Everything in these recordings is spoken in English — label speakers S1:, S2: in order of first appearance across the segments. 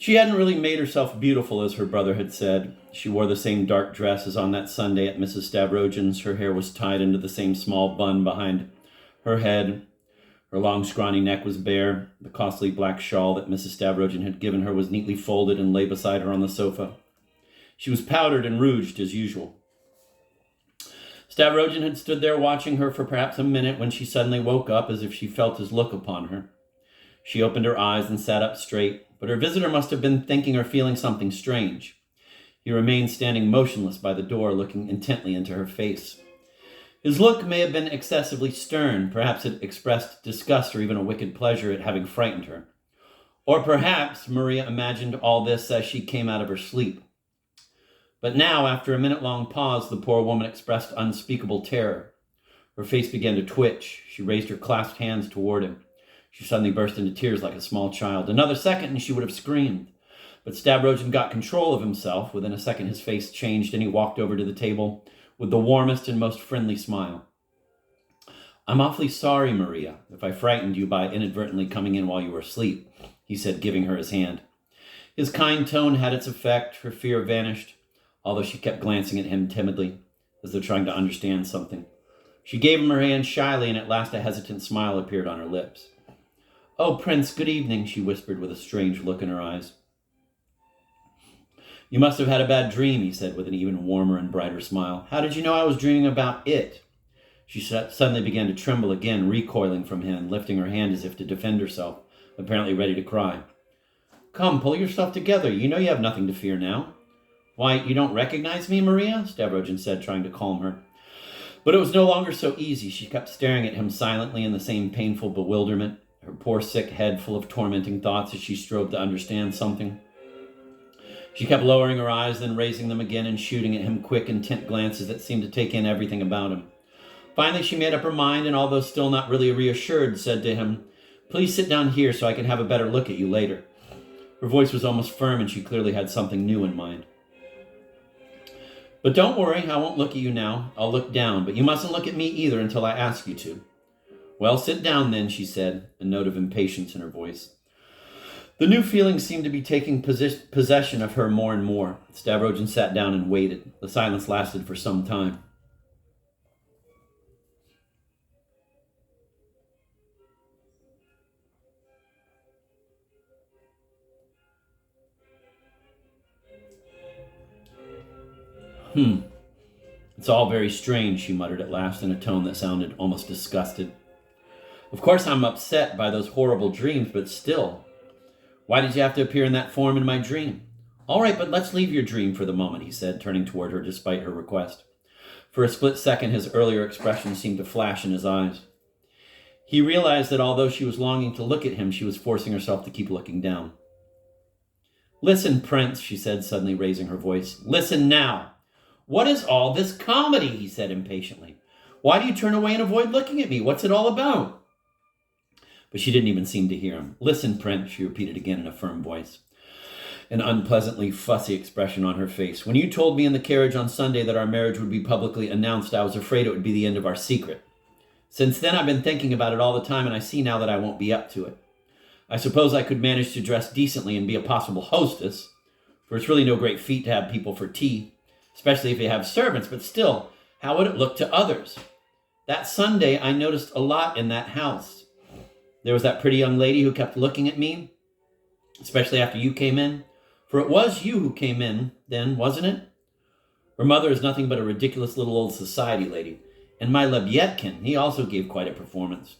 S1: She hadn't really made herself beautiful, as her brother had said. She wore the same dark dress as on that Sunday at Mrs. Stavrogin's. Her hair was tied into the same small bun behind her head. Her long, scrawny neck was bare. The costly black shawl that Mrs. Stavrogin had given her was neatly folded and lay beside her on the sofa. She was powdered and rouged as usual. Stavrogin had stood there watching her for perhaps a minute when she suddenly woke up as if she felt his look upon her. She opened her eyes and sat up straight, but her visitor must have been thinking or feeling something strange. He remained standing motionless by the door, looking intently into her face. His look may have been excessively stern. Perhaps it expressed disgust or even a wicked pleasure at having frightened her. Or perhaps Maria imagined all this as she came out of her sleep. But now, after a minute-long pause, the poor woman expressed unspeakable terror. Her face began to twitch. She raised her clasped hands toward him. She suddenly burst into tears like a small child. Another second and she would have screamed. But Stavrogin got control of himself. Within a second his face changed and he walked over to the table with the warmest and most friendly smile. "I'm awfully sorry, Maria, if I frightened you by inadvertently coming in while you were asleep," he said, giving her his hand. His kind tone had its effect. Her fear vanished, although she kept glancing at him timidly, as though trying to understand something. She gave him her hand shyly, and at last a hesitant smile appeared on her lips. "Oh, Prince, good evening," she whispered with a strange look in her eyes. "You must have had a bad dream," he said with an even warmer and brighter smile. "How did you know I was dreaming about it?" She suddenly began to tremble again, recoiling from him, lifting her hand as if to defend herself, apparently ready to cry. "Come, pull yourself together. You know you have nothing to fear now." "Why, you don't recognize me, Maria?" Stavrogin said, trying to calm her. But it was no longer so easy. She kept staring at him silently in the same painful bewilderment, her poor sick head full of tormenting thoughts as she strove to understand something. She kept lowering her eyes, then raising them again and shooting at him quick, intent glances that seemed to take in everything about him. Finally, she made up her mind, and although still not really reassured, said to him, "Please sit down here so I can have a better look at you later." Her voice was almost firm, and she clearly had something new in mind. "But don't worry, I won't look at you now. I'll look down, but you mustn't look at me either until I ask you to." "Well, sit down then," she said, a note of impatience in her voice. The new feeling seemed to be taking possession of her more and more. Stavrogin sat down and waited. The silence lasted for some time. It's all very strange," she muttered at last in a tone that sounded almost disgusted. "Of course I'm upset by those horrible dreams, but still. Why did you have to appear in that form in my dream?" "All right, but let's leave your dream for the moment," he said, turning toward her despite her request. For a split second, his earlier expression seemed to flash in his eyes. He realized that although she was longing to look at him, she was forcing herself to keep looking down. "Listen, Prince," she said, suddenly raising her voice. "Listen now." "What is all this comedy?" he said impatiently. "Why do you turn away and avoid looking at me? What's it all about?" But she didn't even seem to hear him. "Listen, Prince," she repeated again in a firm voice, an unpleasantly fussy expression on her face. "When you told me in the carriage on Sunday that our marriage would be publicly announced, I was afraid it would be the end of our secret. Since then, I've been thinking about it all the time, and I see now that I won't be up to it. I suppose I could manage to dress decently and be a possible hostess, for it's really no great feat to have people for tea, especially if you have servants, but still, how would it look to others? That Sunday, I noticed a lot in that house. There was that pretty young lady who kept looking at me, especially after you came in. For it was you who came in then, wasn't it? Her mother is nothing but a ridiculous little old society lady. And my Lebyedkin, he also gave quite a performance.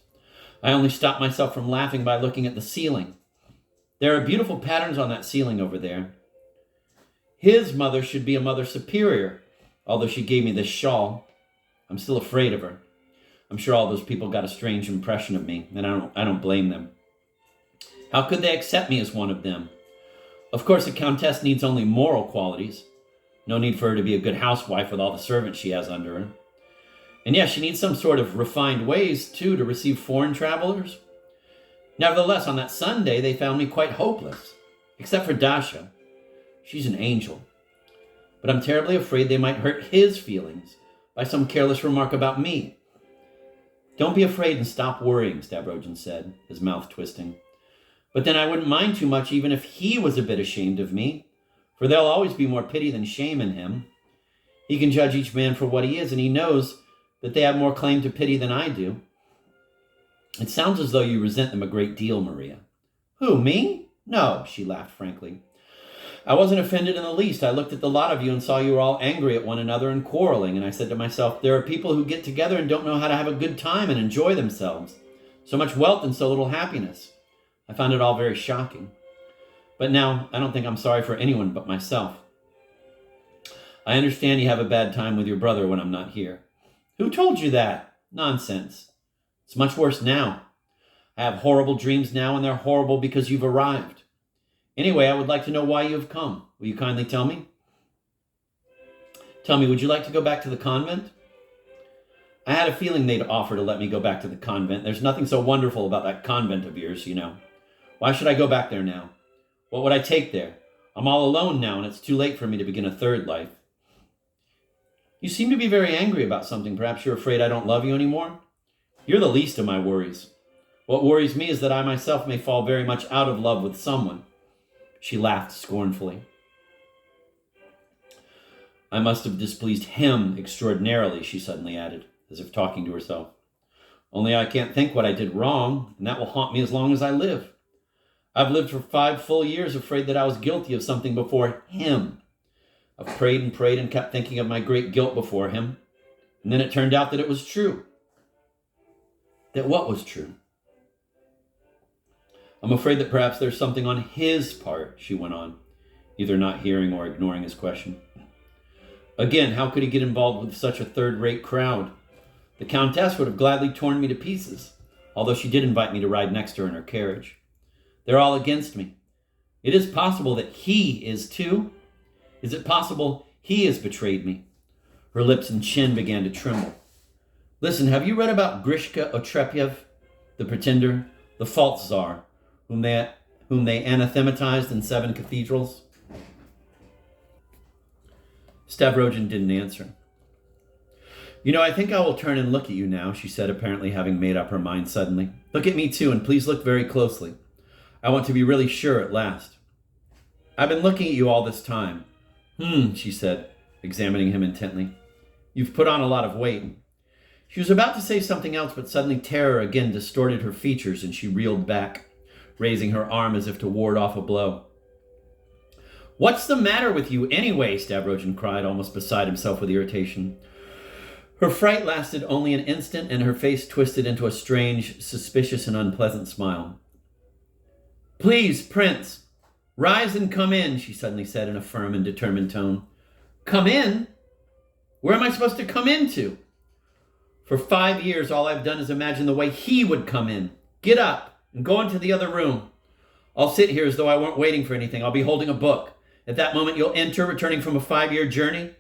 S1: I only stopped myself from laughing by looking at the ceiling. There are beautiful patterns on that ceiling over there. His mother should be a mother superior, although she gave me this shawl. I'm still afraid of her. I'm sure all those people got a strange impression of me, and I don't blame them. How could they accept me as one of them? Of course, a countess needs only moral qualities. No need for her to be a good housewife with all the servants she has under her. And yes, she needs some sort of refined ways, too, to receive foreign travelers. Nevertheless, on that Sunday, they found me quite hopeless, except for Dasha. She's an angel. But I'm terribly afraid they might hurt his feelings by some careless remark about me." "Don't be afraid and stop worrying," Stavrogin said, his mouth twisting. But then I wouldn't mind too much even if he was a bit ashamed of me, for there'll always be more pity than shame in him. He can judge each man for what he is, and he knows that they have more claim to pity than I do. It sounds as though you resent them a great deal, Maria. Who, me? No, she laughed frankly. I wasn't offended in the least. I looked at the lot of you and saw you were all angry at one another and quarreling, and I said to myself, there are people who get together and don't know how to have a good time and enjoy themselves. So much wealth and so little happiness. I found it all very shocking. But now, I don't think I'm sorry for anyone but myself. I understand you have a bad time with your brother when I'm not here. Who told you that? Nonsense. It's much worse now. I have horrible dreams now, and they're horrible because you've arrived. Anyway, I would like to know why you have come. Will you kindly tell me? Tell me, would you like to go back to the convent? I had a feeling they'd offer to let me go back to the convent. There's nothing so wonderful about that convent of yours, you know. Why should I go back there now? What would I take there? I'm all alone now, and it's too late for me to begin a third life. You seem to be very angry about something. Perhaps you're afraid I don't love you anymore? You're the least of my worries. What worries me is that I myself may fall very much out of love with someone. She laughed scornfully. I must have displeased him extraordinarily, she suddenly added, as if talking to herself. Only I can't think what I did wrong, and that will haunt me as long as I live. I've lived for 5 full years afraid that I was guilty of something before him. I've prayed and kept thinking of my great guilt before him, and then it turned out that it was true. That what was true? I'm afraid that perhaps there's something on his part, she went on, either not hearing or ignoring his question. Again, how could he get involved with such a third-rate crowd? The Countess would have gladly torn me to pieces, although she did invite me to ride next to her in her carriage. They're all against me. It is possible that he is too. Is it possible he has betrayed me? Her lips and chin began to tremble. Listen, have you read about Grishka Otrepyev, the pretender, the false czar, whom they anathematized in 7 cathedrals? Stavrogin didn't answer. You know, I think I will turn and look at you now, she said, apparently having made up her mind suddenly. Look at me too, and please look very closely. I want to be really sure at last. I've been looking at you all this time. She said, examining him intently. You've put on a lot of weight. She was about to say something else, but suddenly terror again distorted her features, and she reeled back, raising her arm as if to ward off a blow. What's the matter with you anyway? Stavrogin cried, almost beside himself with irritation. Her fright lasted only an instant, and her face twisted into a strange, suspicious, and unpleasant smile. Please, Prince, rise and come in, she suddenly said in a firm and determined tone. Come in? Where am I supposed to come into? For 5 years, all I've done is imagine the way he would come in. Get up and go into the other room. I'll sit here as though I weren't waiting for anything. I'll be holding a book. At that moment, you'll enter, returning from a 5-year journey.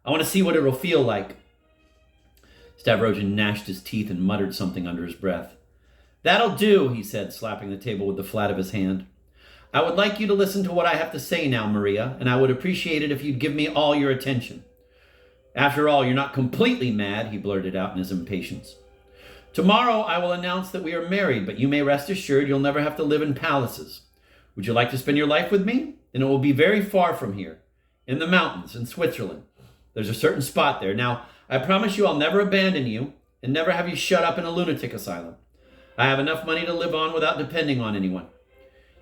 S1: I want to see what it'll feel like. Stavrogin gnashed his teeth and muttered something under his breath. That'll do, he said, slapping the table with the flat of his hand. I would like you to listen to what I have to say now, Maria, and I would appreciate it if you'd give me all your attention. After all, you're not completely mad, he blurted out in his impatience. Tomorrow I will announce that we are married, but you may rest assured you'll never have to live in palaces. Would you like to spend your life with me? Then it will be very far from here, in the mountains, in Switzerland. There's a certain spot there. Now, I promise you I'll never abandon you and never have you shut up in a lunatic asylum. I have enough money to live on without depending on anyone.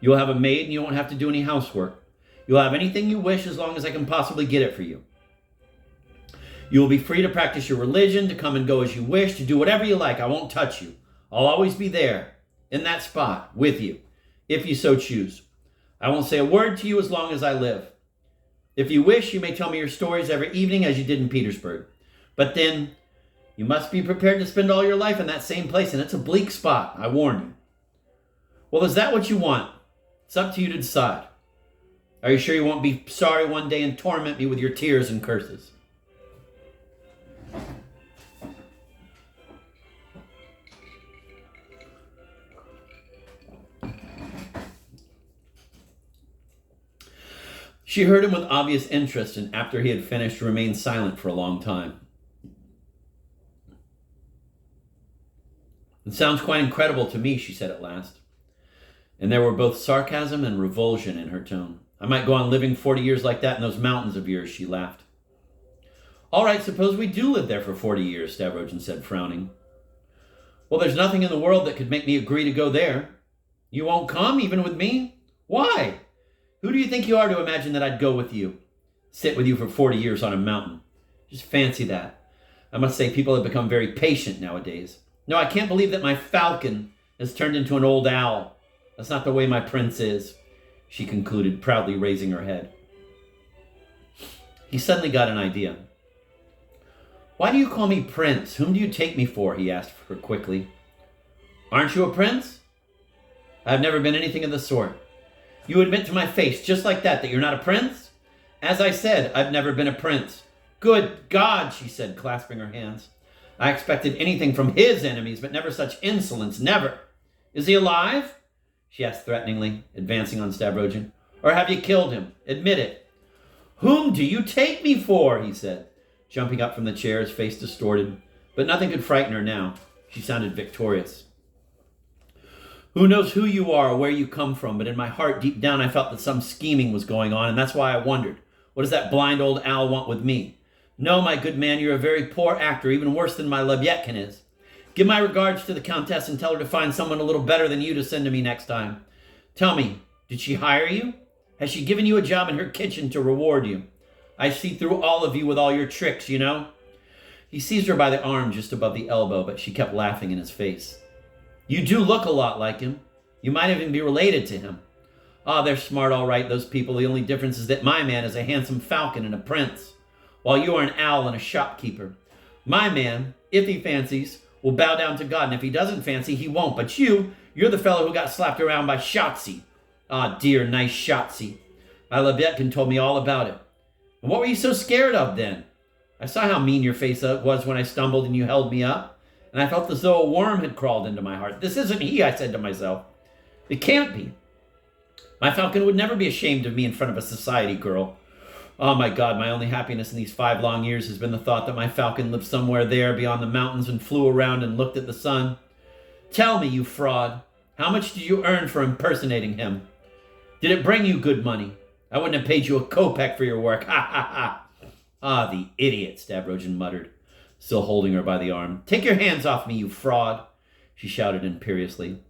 S1: You'll have a maid and you won't have to do any housework. You'll have anything you wish as long as I can possibly get it for you. You will be free to practice your religion, to come and go as you wish, to do whatever you like. I won't touch you. I'll always be there, in that spot, with you, if you so choose. I won't say a word to you as long as I live. If you wish, you may tell me your stories every evening as you did in Petersburg. But then, you must be prepared to spend all your life in that same place, and it's a bleak spot, I warn you. Well, is that what you want? It's up to you to decide. Are you sure you won't be sorry one day and torment me with your tears and curses? She heard him with obvious interest, and after he had finished, remained silent for a long time. It sounds quite incredible to me, she said at last. And there were both sarcasm and revulsion in her tone. I might go on living 40 years like that in those mountains of yours, she laughed. All right, suppose we do live there for 40 years, Stavrogin said, frowning. Well, there's nothing in the world that could make me agree to go there. You won't come, even with me? Why? Who do you think you are to imagine that I'd go with you? Sit with you for 40 years on a mountain. Just fancy that. I must say people have become very patient nowadays. No, I can't believe that my falcon has turned into an old owl. That's not the way my prince is, she concluded, proudly raising her head. He suddenly got an idea. Why do you call me prince? Whom do you take me for? He asked her quickly. Aren't you a prince? I've never been anything of the sort. You admit to my face, just like that you're not a prince? As I said, I've never been a prince. Good God, she said, clasping her hands. I expected anything from his enemies, but never such insolence, never. Is he alive? She asked threateningly, advancing on Stavrogin. Or have you killed him? Admit it. Whom do you take me for? He said, jumping up from the chair, his face distorted. But nothing could frighten her now. She sounded victorious. Who knows who you are or where you come from, but in my heart, deep down, I felt that some scheming was going on, and that's why I wondered, what does that blind old owl want with me? No, my good man, you're a very poor actor, even worse than my Lebyadkin is. Give my regards to the Countess and tell her to find someone a little better than you to send to me next time. Tell me, did she hire you? Has she given you a job in her kitchen to reward you? I see through all of you with all your tricks, you know? He seized her by the arm just above the elbow, but she kept laughing in his face. You do look a lot like him. You might even be related to him. Ah, they're smart all right, those people. The only difference is that my man is a handsome falcon and a prince, while you are an owl and a shopkeeper. My man, if he fancies, will bow down to God, and if he doesn't fancy, he won't. But you're the fellow who got slapped around by Shotzi. Ah, dear, nice Shotzi. My Lebyadkin told me all about it. And what were you so scared of then? I saw how mean your face was when I stumbled and you held me up, and I felt as though a worm had crawled into my heart. This isn't he, I said to myself. It can't be. My falcon would never be ashamed of me in front of a society girl. Oh my God, my only happiness in these 5 long years has been the thought that my falcon lived somewhere there beyond the mountains and flew around and looked at the sun. Tell me, you fraud, how much did you earn for impersonating him? Did it bring you good money? I wouldn't have paid you a kopeck for your work. Ha ha ha. Ah, the idiot, Stavrogin muttered, still holding her by the arm. Take your hands off me, you fraud, she shouted imperiously.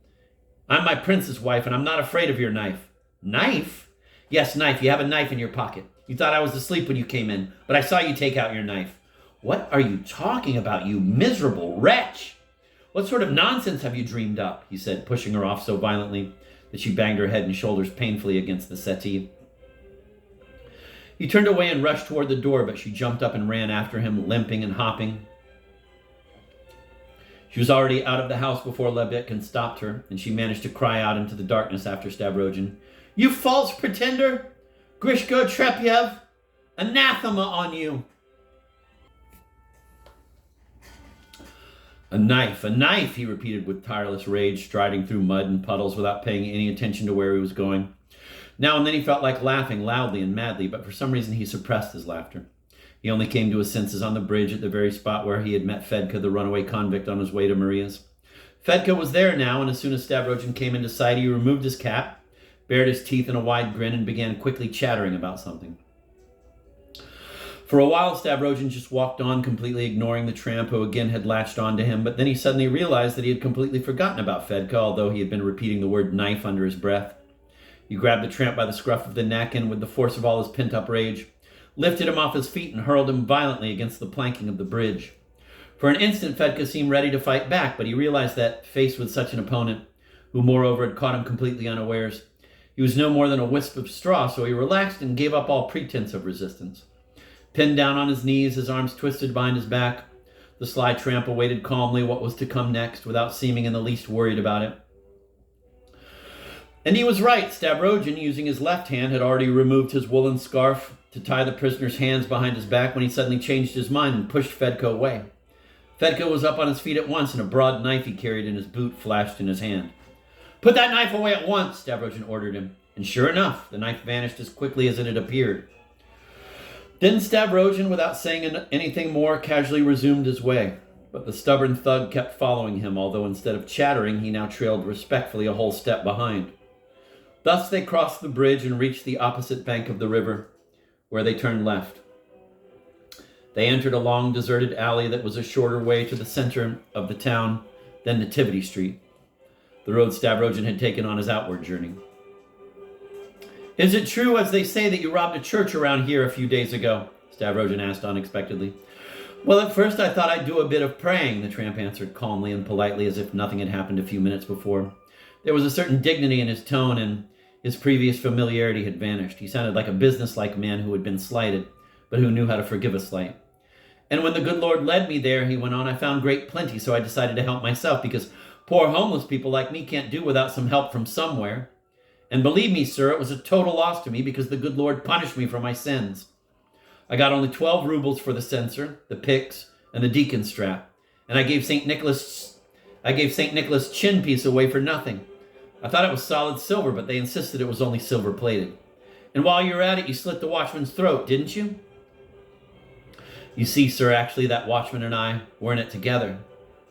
S1: I'm my prince's wife, and I'm not afraid of your knife. Knife? Yes, knife. You have a knife in your pocket. You thought I was asleep when you came in, but I saw you take out your knife. What are you talking about, you miserable wretch? What sort of nonsense have you dreamed up? He said, pushing her off so violently that she banged her head and shoulders painfully against the settee. He turned away and rushed toward the door, but she jumped up and ran after him, limping and hopping. She was already out of the house before Lebyadkin stopped her, and she managed to cry out into the darkness after Stavrogin. You false pretender! Grishko Trepyev! Anathema on you! A knife, he repeated with tireless rage, striding through mud and puddles without paying any attention to where he was going. Now and then he felt like laughing loudly and madly, but for some reason he suppressed his laughter. He only came to his senses on the bridge at the very spot where he had met Fedka, the runaway convict, on his way to Maria's. Fedka was there now, and as soon as Stavrogin came into sight, he removed his cap, bared his teeth in a wide grin, and began quickly chattering about something. For a while, Stavrogin just walked on, completely ignoring the tramp who again had latched onto him, but then he suddenly realized that he had completely forgotten about Fedka, although he had been repeating the word knife under his breath. He grabbed the tramp by the scruff of the neck and, with the force of all his pent-up rage, lifted him off his feet and hurled him violently against the planking of the bridge. For an instant, Fedka seemed ready to fight back, but he realized that, faced with such an opponent, who moreover had caught him completely unawares, he was no more than a wisp of straw, so he relaxed and gave up all pretense of resistance. Pinned down on his knees, his arms twisted behind his back, the sly tramp awaited calmly what was to come next, without seeming in the least worried about it. And he was right. Stavrogin, using his left hand, had already removed his woolen scarf to tie the prisoner's hands behind his back when he suddenly changed his mind and pushed Fedka away. Fedka was up on his feet at once, and a broad knife he carried in his boot flashed in his hand. Put that knife away at once, Stavrogin ordered him. And sure enough, the knife vanished as quickly as it had appeared. Then Stavrogin, without saying anything more, casually resumed his way. But the stubborn thug kept following him, although instead of chattering, he now trailed respectfully a whole step behind. Thus they crossed the bridge and reached the opposite bank of the river, where they turned left. They entered a long deserted alley that was a shorter way to the center of the town than Nativity Street, the road Stavrogin had taken on his outward journey. "Is it true, as they say, that you robbed a church around here a few days ago?" Stavrogin asked unexpectedly. "Well, at first I thought I'd do a bit of praying," the tramp answered calmly and politely, as if nothing had happened a few minutes before. There was a certain dignity in his tone, and his previous familiarity had vanished. He sounded like a businesslike man who had been slighted, but who knew how to forgive a slight. "And when the good Lord led me there," he went on, "I found great plenty, so I decided to help myself, because poor homeless people like me can't do without some help from somewhere. And believe me, sir, it was a total loss to me, because the good Lord punished me for my sins. I got only 12 rubles for the censer, the pyx, and the deacon's strap, and I gave St. Nicholas' chin piece away for nothing. I thought it was solid silver, but they insisted it was only silver-plated. And while you were at it, you slit the watchman's throat, didn't you? You see, sir, actually that watchman and I were in it together.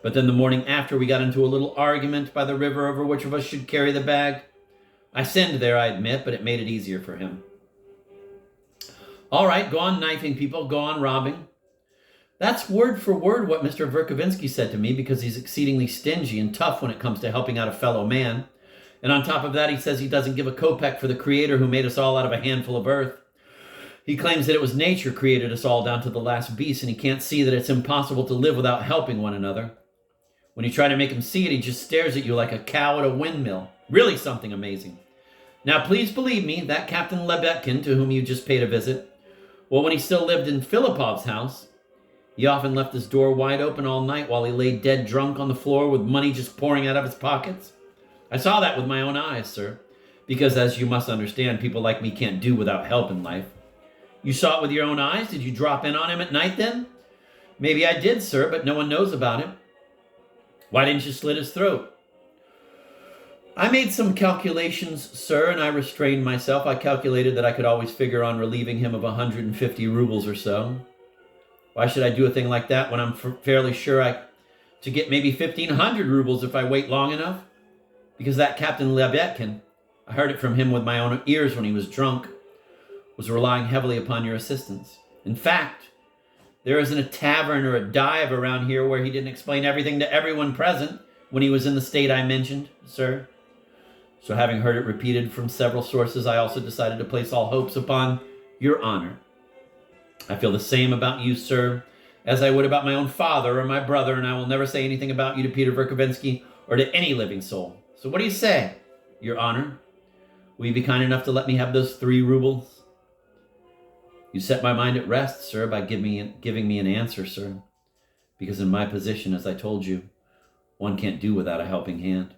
S1: But then the morning after, we got into a little argument by the river over which of us should carry the bag. I sinned there, I admit, but it made it easier for him." "All right, go on knifing people, go on robbing." "That's word for word what Mr. Verkovensky said to me, because he's exceedingly stingy and tough when it comes to helping out a fellow man. And on top of that, he says he doesn't give a kopeck for the Creator who made us all out of a handful of earth. He claims that it was nature created us all down to the last beast, and he can't see that it's impossible to live without helping one another. When you try to make him see it, he just stares at you like a cow at a windmill. Really something amazing. Now, please believe me, that Captain Lebetkin, to whom you just paid a visit, well, when he still lived in Filipov's house, he often left his door wide open all night while he lay dead drunk on the floor with money just pouring out of his pockets. I saw that with my own eyes, sir, because, as you must understand, people like me can't do without help in life." "You saw it with your own eyes? Did you drop in on him at night then?" "Maybe I did, sir, but no one knows about it." "Why didn't you slit his throat?" "I made some calculations, sir, and I restrained myself. I calculated that I could always figure on relieving him of 150 rubles or so. Why should I do a thing like that when I'm fairly sure to get maybe 1,500 rubles if I wait long enough? Because that Captain Lebetkin, I heard it from him with my own ears when he was drunk, was relying heavily upon your assistance. In fact, there isn't a tavern or a dive around here where he didn't explain everything to everyone present when he was in the state I mentioned, sir. So having heard it repeated from several sources, I also decided to place all hopes upon your honor. I feel the same about you, sir, as I would about my own father or my brother, and I will never say anything about you to Peter Verkovensky or to any living soul. So what do you say, your honor? Will you be kind enough to let me have those 3 rubles? You set my mind at rest, sir, by giving me an answer, sir, because in my position, as I told you, one can't do without a helping hand."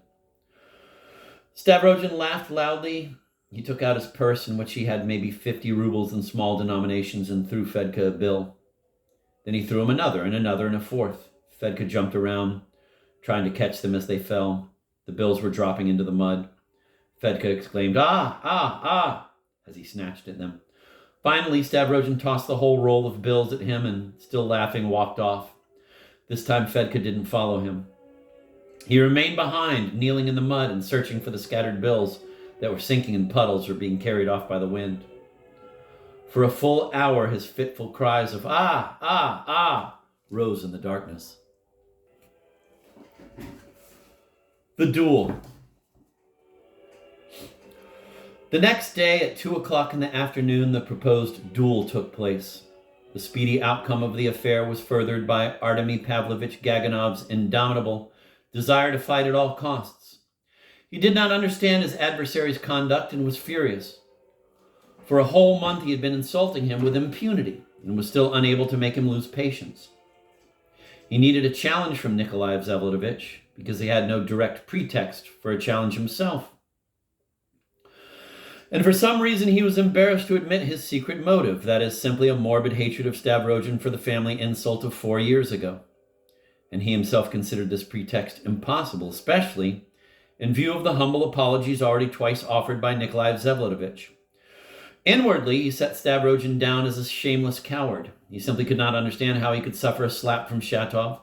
S1: Stavrogin laughed loudly. He took out his purse, in which he had maybe 50 rubles in small denominations, and threw Fedka a bill. Then he threw him another, and another, and a fourth. Fedka jumped around, trying to catch them as they fell. The bills were dropping into the mud. Fedka exclaimed, "Ah, ah, ah," as he snatched at them. Finally, Stavrogin tossed the whole roll of bills at him and, still laughing, walked off. This time Fedka didn't follow him. He remained behind, kneeling in the mud and searching for the scattered bills that were sinking in puddles or being carried off by the wind. For a full hour, his fitful cries of "ah, ah, ah" rose in the darkness. The duel. The next day at 2:00 in the afternoon, the proposed duel took place. The speedy outcome of the affair was furthered by Artemy Pavlovich Gaganov's indomitable desire to fight at all costs. He did not understand his adversary's conduct and was furious. For a whole month he had been insulting him with impunity and was still unable to make him lose patience. He needed a challenge from Nikolai Vsevolodovich because he had no direct pretext for a challenge himself. And for some reason he was embarrassed to admit his secret motive, that is, simply a morbid hatred of Stavrogin for the family insult of 4 years ago. And he himself considered this pretext impossible, especially in view of the humble apologies already twice offered by Nikolai Vsevolodovich. Inwardly, he set Stavrogin down as a shameless coward. He simply could not understand how he could suffer a slap from Shatov,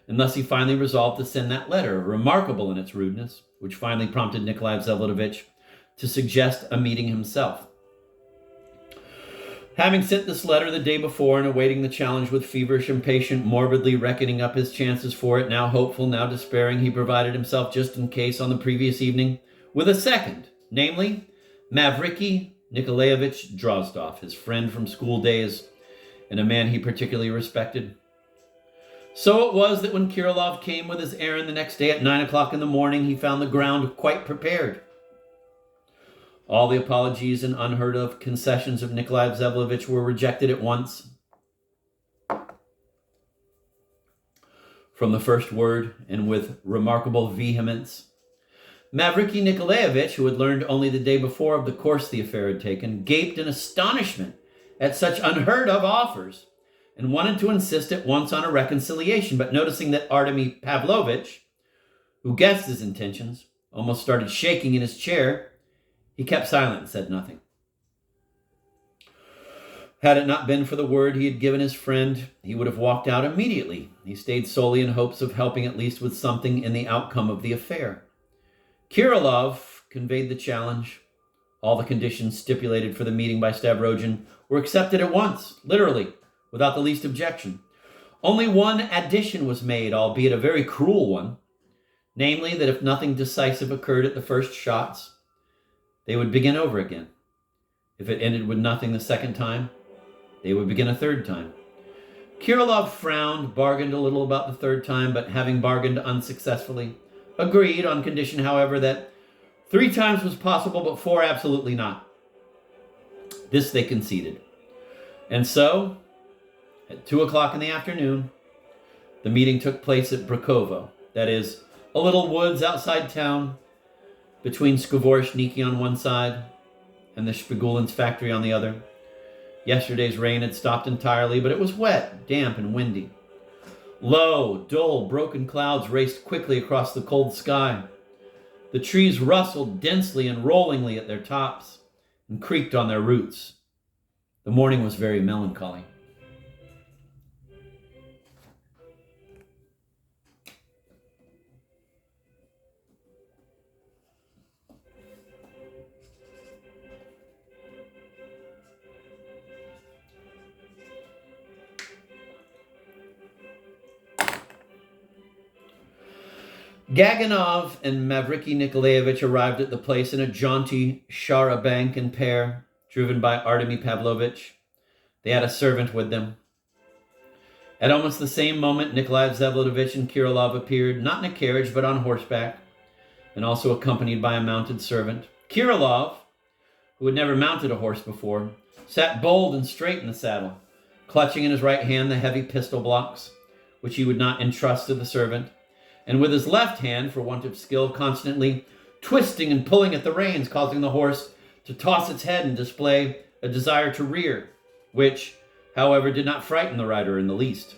S1: and thus he finally resolved to send that letter, remarkable in its rudeness, which finally prompted Nikolai Vsevolodovich to suggest a meeting himself. Having sent this letter the day before and awaiting the challenge with feverish impatience, morbidly reckoning up his chances for it, now hopeful, now despairing, he provided himself, just in case, on the previous evening with a second, namely Mavriky Nikolaevich Drozdov, his friend from school days and a man he particularly respected. So it was that when Kirilov came with his errand the next day at 9 o'clock in the morning, he found the ground quite prepared. All the apologies and unheard of concessions of Nikolai Vsevolovitch were rejected at once. From the first word, and with remarkable vehemence, Mavriky Nikolaevich, who had learned only the day before of the course the affair had taken, gaped in astonishment at such unheard of offers and wanted to insist at once on a reconciliation, but noticing that Artemy Pavlovitch, who guessed his intentions, almost started shaking in his chair, he kept silent and said nothing. Had it not been for the word he had given his friend, he would have walked out immediately. He stayed solely in hopes of helping at least with something in the outcome of the affair. Kirilov conveyed the challenge. All the conditions stipulated for the meeting by Stavrogin were accepted at once, literally, without the least objection. Only one addition was made, albeit a very cruel one, namely that if nothing decisive occurred at the first shots, they would begin over again. If it ended with nothing the second time, they would begin a third time. Kirilov frowned, bargained a little about the third time, but having bargained unsuccessfully, agreed on condition, however, that 3 times was possible, but 4 absolutely not. This they conceded. And so, at 2 o'clock in the afternoon, the meeting took place at Brakovo, that is, a little woods outside town, between Skvoreshniki on one side and the Shpigulins' factory on the other. Yesterday's rain had stopped entirely, but it was wet, damp, and windy. Low, dull, broken clouds raced quickly across the cold sky. The trees rustled densely and rollingly at their tops and creaked on their roots. The morning was very melancholy. Gaganov and Mavriky Nikolaevich arrived at the place in a jaunty char-a-banc and pair, driven by Artemy Pavlovitch. They had a servant with them. At almost the same moment, Nikolai Vsevolodovitch and Kirilov appeared, not in a carriage, but on horseback, and also accompanied by a mounted servant. Kirilov, who had never mounted a horse before, sat bold and straight in the saddle, clutching in his right hand the heavy pistol blocks, which he would not entrust to the servant, and with his left hand, for want of skill, constantly twisting and pulling at the reins, causing the horse to toss its head and display a desire to rear, which, however, did not frighten the rider in the least.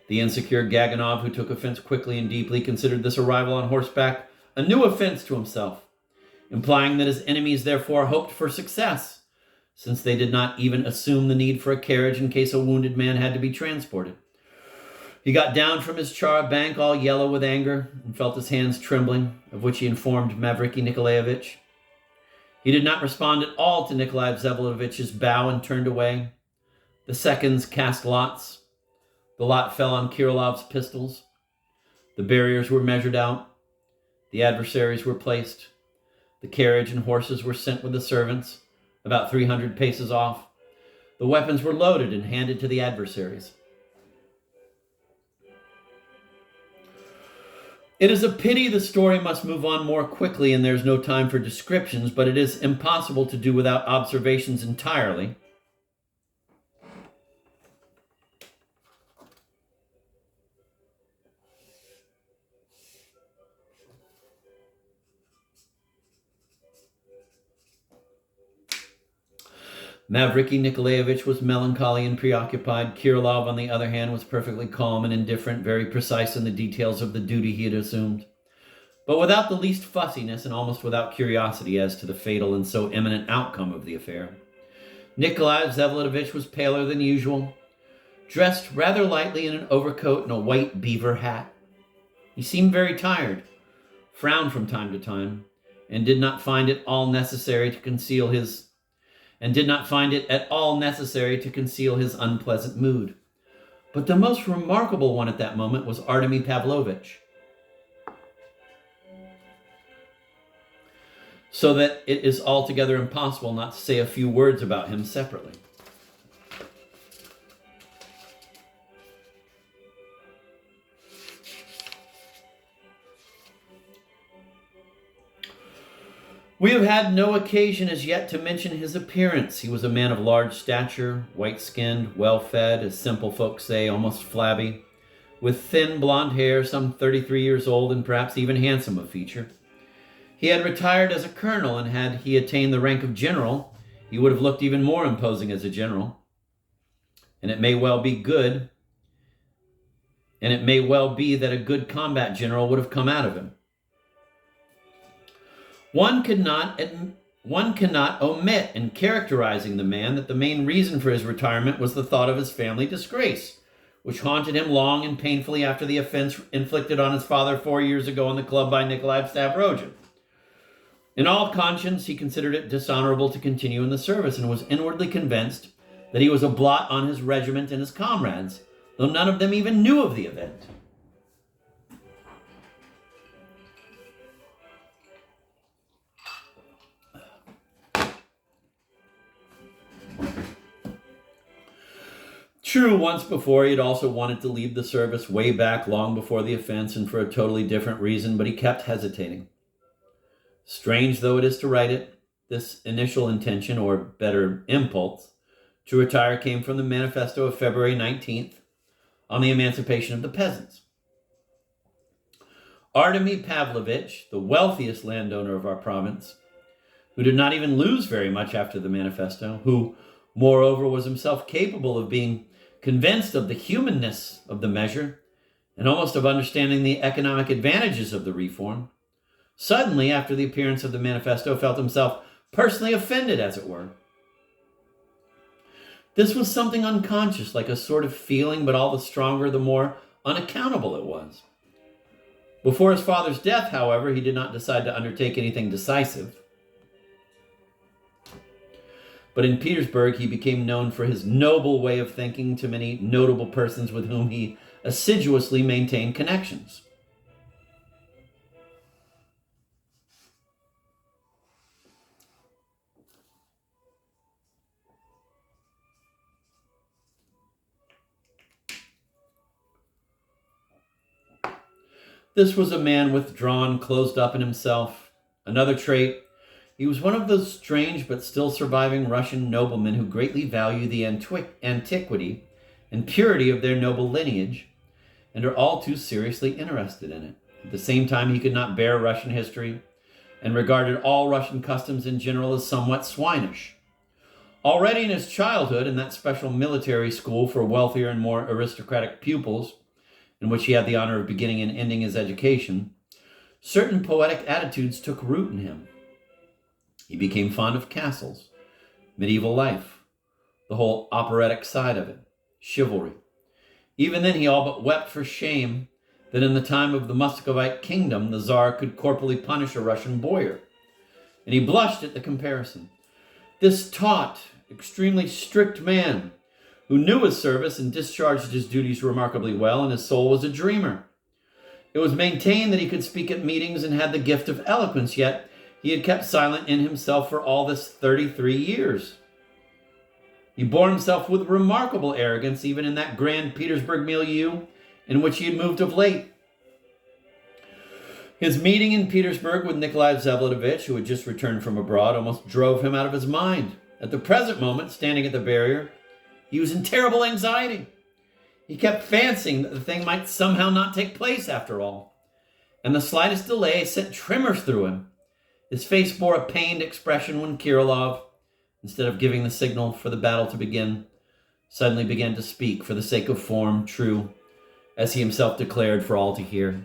S1: The insecure Gaganov, who took offense quickly and deeply, considered this arrival on horseback a new offense to himself, implying that his enemies therefore hoped for success, since they did not even assume the need for a carriage in case a wounded man had to be transported. He got down from his char-a-banc all yellow with anger and felt his hands trembling, of which he informed Mavriky Nikolaevich. He did not respond at all to Nikolai Vsevolodovitch's bow and turned away. The seconds cast lots. The lot fell on Kirilov's pistols. The barriers were measured out. The adversaries were placed. The carriage and horses were sent with the servants, about 300 paces off. The weapons were loaded and handed to the adversaries. It is a pity the story must move on more quickly and there's no time for descriptions, but it is impossible to do without observations entirely. Mavriky Nikolaevich was melancholy and preoccupied. Kirilov, on the other hand, was perfectly calm and indifferent, very precise in the details of the duty he had assumed, but without the least fussiness and almost without curiosity as to the fatal and so imminent outcome of the affair. Nikolai Vsevolodovitch was paler than usual, dressed rather lightly in an overcoat and a white beaver hat. He seemed very tired, frowned from time to time, and did not find it at all necessary to conceal his unpleasant mood. But the most remarkable one at that moment was Artemy Pavlovich. So that it is altogether impossible not to say a few words about him separately. We have had no occasion as yet to mention his appearance. He was a man of large stature, white-skinned, well-fed, as simple folks say, almost flabby, with thin blonde hair, some 33 years old, and perhaps even handsome of feature. He had retired as a colonel, and had he attained the rank of general, he would have looked even more imposing as a general. And it may well be that a good combat general would have come out of him. One cannot omit in characterizing the man that the main reason for his retirement was the thought of his family disgrace, which haunted him long and painfully after the offense inflicted on his father 4 years ago in the club by Nikolai Stavrogin. In all conscience, he considered it dishonorable to continue in the service and was inwardly convinced that he was a blot on his regiment and his comrades, though none of them even knew of the event. True, once before he had also wanted to leave the service way back long before the offense and for a totally different reason, but he kept hesitating. Strange though it is to write it, this initial intention, or better, impulse, to retire came from the manifesto of February 19th on the emancipation of the peasants. Artemy Pavlovich, the wealthiest landowner of our province, who did not even lose very much after the manifesto, who, moreover, was himself capable of being convinced of the humanness of the measure and almost of understanding the economic advantages of the reform, suddenly, after the appearance of the manifesto, felt himself personally offended, as it were. This was something unconscious, like a sort of feeling, but all the stronger the more unaccountable it was. Before his father's death, however, he did not decide to undertake anything decisive. But in Petersburg, he became known for his noble way of thinking to many notable persons with whom he assiduously maintained connections. This was a man withdrawn, closed up in himself. Another trait, he was one of those strange but still surviving Russian noblemen who greatly value the antiquity and purity of their noble lineage and are all too seriously interested in it. At the same time, he could not bear Russian history and regarded all Russian customs in general as somewhat swinish. Already in his childhood, in that special military school for wealthier and more aristocratic pupils, in which he had the honor of beginning and ending his education, certain poetic attitudes took root in him. He became fond of castles, medieval life, the whole operatic side of it, chivalry. Even then he all but wept for shame that in the time of the Muscovite kingdom, the Tsar could corporally punish a Russian boyar. And he blushed at the comparison. This taut, extremely strict man, who knew his service and discharged his duties remarkably well, and his soul was a dreamer. It was maintained that he could speak at meetings and had the gift of eloquence, yet he had kept silent in himself for all this 33 years. He bore himself with remarkable arrogance, even in that grand Petersburg milieu in which he had moved of late. His meeting in Petersburg with Nikolai Vsevolodovich, who had just returned from abroad, almost drove him out of his mind. At the present moment, standing at the barrier, he was in terrible anxiety. He kept fancying that the thing might somehow not take place after all. And the slightest delay sent tremors through him. His face bore a pained expression when Kirillov, instead of giving the signal for the battle to begin, suddenly began to speak for the sake of form, true, as he himself declared for all to hear.